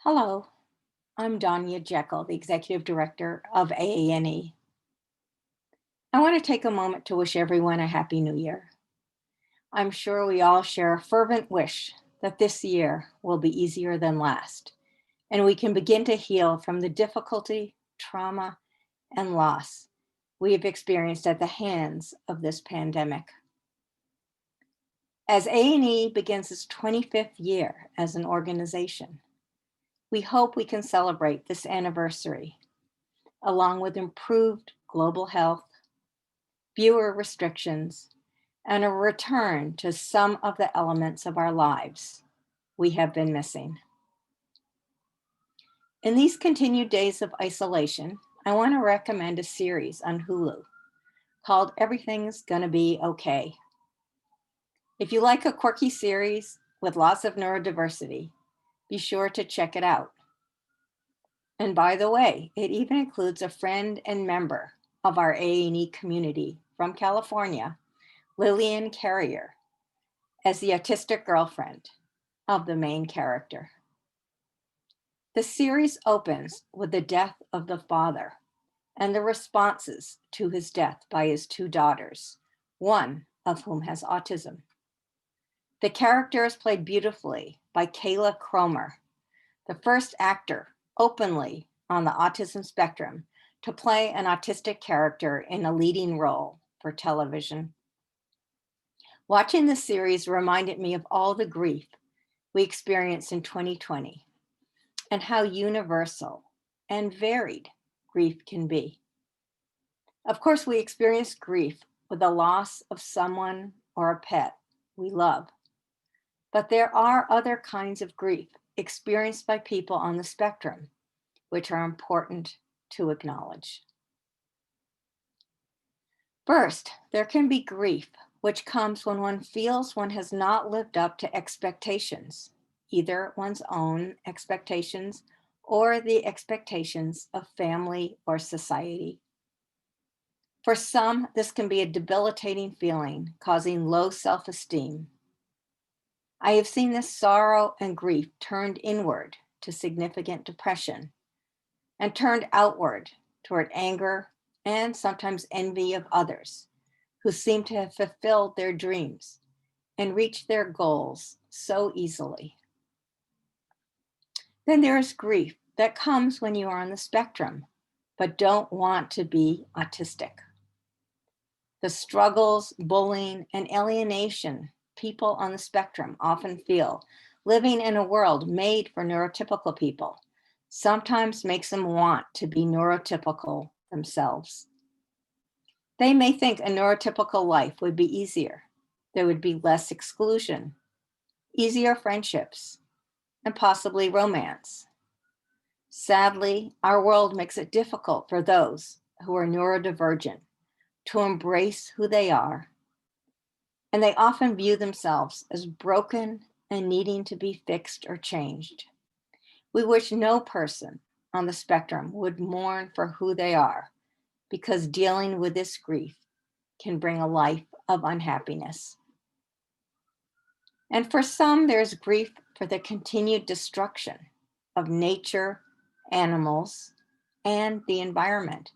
Hello, I'm Dania Jekel, the Executive Director of AANE. I want to take a moment to wish everyone a Happy New Year. I'm sure we all share a fervent wish that this year will be easier than last, and we can begin to heal from the difficulty, trauma, and loss we have experienced at the hands of this pandemic. As AANE begins its 25th year as an organization, we hope we can celebrate this anniversary along with improved global health, fewer restrictions, and a return to some of the elements of our lives we have been missing. In these continued days of isolation, I want to recommend a series on Hulu called Everything's Gonna Be Okay. If you like a quirky series with lots of neurodiversity, be sure to check it out. And by the way, it even includes a friend and member of our AANE community from California, Lillian Carrier, as the autistic girlfriend of the main character. The series opens with the death of the father and the responses to his death by his two daughters, one of whom has autism. The character is played beautifully by Kayla Cromer, the first actor openly on the autism spectrum to play an autistic character in a leading role for television. Watching the series reminded me of all the grief we experienced in 2020 and how universal and varied grief can be. Of course, we experience grief with the loss of someone or a pet we love, but there are other kinds of grief experienced by people on the spectrum, which are important to acknowledge. First, there can be grief, which comes when one feels one has not lived up to expectations, either one's own expectations or the expectations of family or society. For some, this can be a debilitating feeling, causing low self-esteem. I have seen this sorrow and grief turned inward to significant depression and turned outward toward anger and sometimes envy of others who seem to have fulfilled their dreams and reached their goals so easily. Then there is grief that comes when you are on the spectrum, but don't want to be autistic. The struggles, bullying, and alienation people on the spectrum often feel living in a world made for neurotypical people sometimes makes them want to be neurotypical themselves. They may think a neurotypical life would be easier. There would be less exclusion, easier friendships, and possibly romance. Sadly, our world makes it difficult for those who are neurodivergent to embrace who they are, and they often view themselves as broken and needing to be fixed or changed. We wish no person on the spectrum would mourn for who they are, because dealing with this grief can bring a life of unhappiness. And for some, there's grief for the continued destruction of nature, animals, and the environment.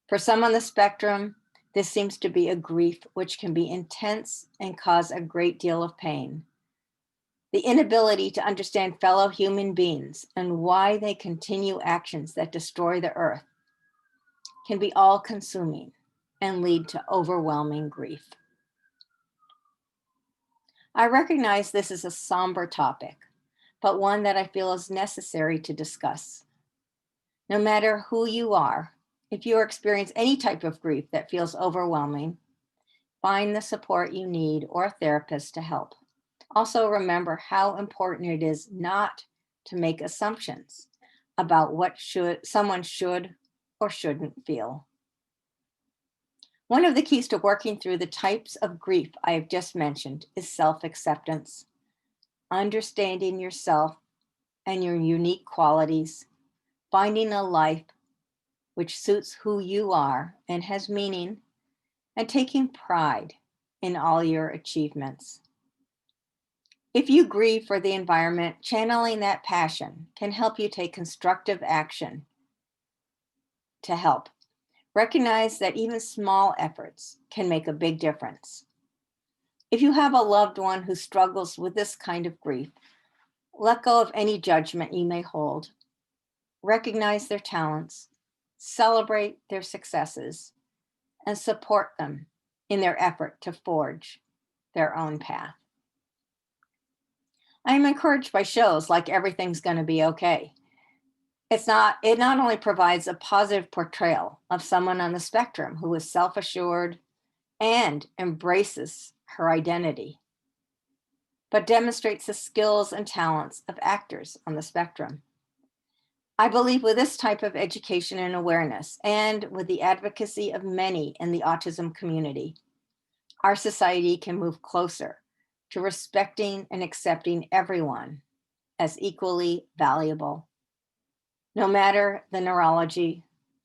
For some on the spectrum, this seems to be a grief which can be intense and cause a great deal of pain. The inability to understand fellow human beings and why they continue actions that destroy the earth can be all-consuming and lead to overwhelming grief. I recognize this is a somber topic, but one that I feel is necessary to discuss. No matter who you are, if you experience any type of grief that feels overwhelming, find the support you need or a therapist to help. Also remember how important it is not to make assumptions about what someone should or shouldn't feel. One of the keys to working through the types of grief I have just mentioned is self-acceptance. Understanding yourself and your unique qualities, finding a life which suits who you are and has meaning, and taking pride in all your achievements. If you grieve for the environment, channeling that passion can help you take constructive action to help. Recognize that even small efforts can make a big difference. If you have a loved one who struggles with this kind of grief, let go of any judgment you may hold. Recognize their talents, celebrate their successes, and support them in their effort to forge their own path. I am encouraged by shows like Everything's Gonna Be Okay. It not only provides a positive portrayal of someone on the spectrum who is self-assured and embraces her identity, but demonstrates the skills and talents of actors on the spectrum. I believe with this type of education and awareness, and with the advocacy of many in the autism community, our society can move closer to respecting and accepting everyone as equally valuable, no matter the neurology,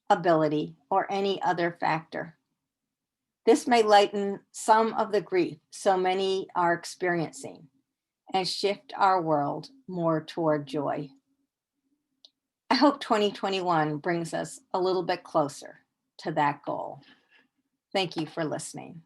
ability, or any other factor. This may lighten some of the grief so many are experiencing and shift our world more toward joy. I hope 2021 brings us a little bit closer to that goal. Thank you for listening.